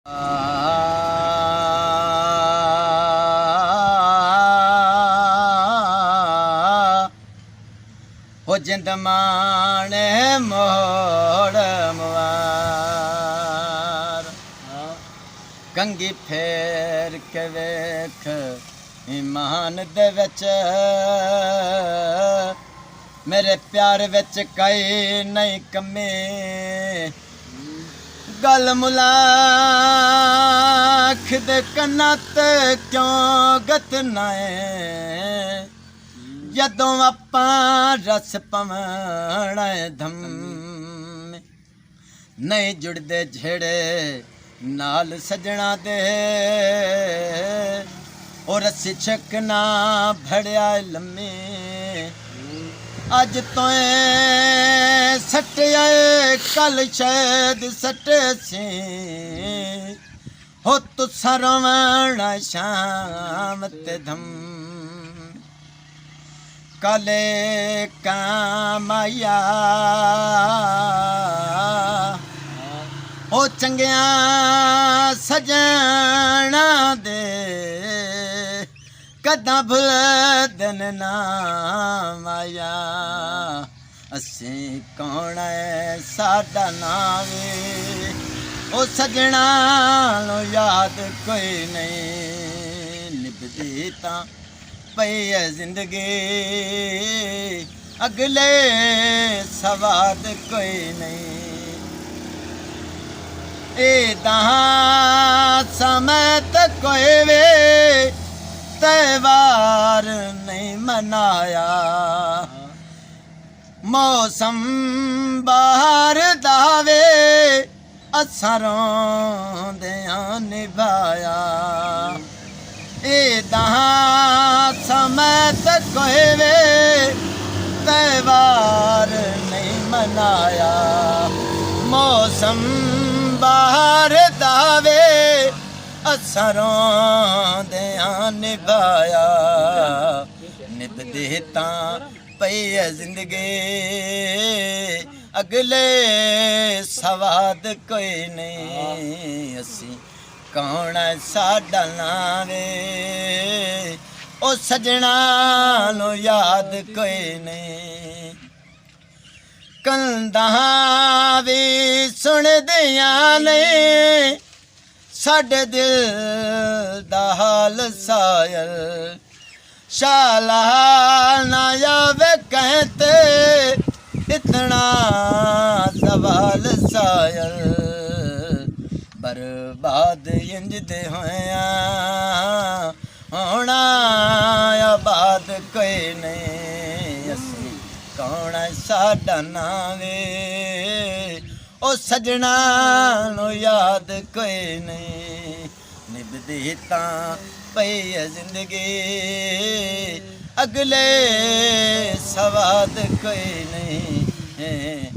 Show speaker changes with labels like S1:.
S1: हो जिंद माने मोड़ मुआर कंगी फेर के वेख ईमान दे विच मेरे प्यार विच कई नहीं कमी गल मुलाख दे कन्ना ते क्यों गत नाए जदों आपां रस पवण धम नहीं जुड़दे झेड़े नाल सजना दे और रस्सी छकना भड़िया लम्मी अज तोए सट आए कल शायद सट सी हो तुसा रोवण शाम ते धम कले कामया ओ चंगिया सजना दे कदा भुलदन नाम आया असी कौन है साडा नावे ओ सजना लो याद कोई नहीं निभदी तां पई है जिंदगी अगले सवाद कोई नहीं ए दहां समय तक कोई वे त्योहार नहीं मनाया मौसम बाहर दावे असां रोंदियां निभाया ए दहां समय तक कोई वे त्योहार नहीं मनाया मौसम बाहर दावे असां रोंदियां निभाया निभदी तां पई है जिंदगी अगले सवाद कोई नहीं असी कौन है साडा नावे ओ सजना लो याद कोई नहीं कंधां भी सुनदियां नहीं साडे दिल दा हाल सायल शाला ना आवे कहते इतना सवाल सायल बर्बाद इंज दे होया होना आबाद कोई नहीं असी कौन साडा नावे ओ सजना नो याद कोई नहीं निभदी तां पई है जिंदगी अगले सवाद कोई नहीं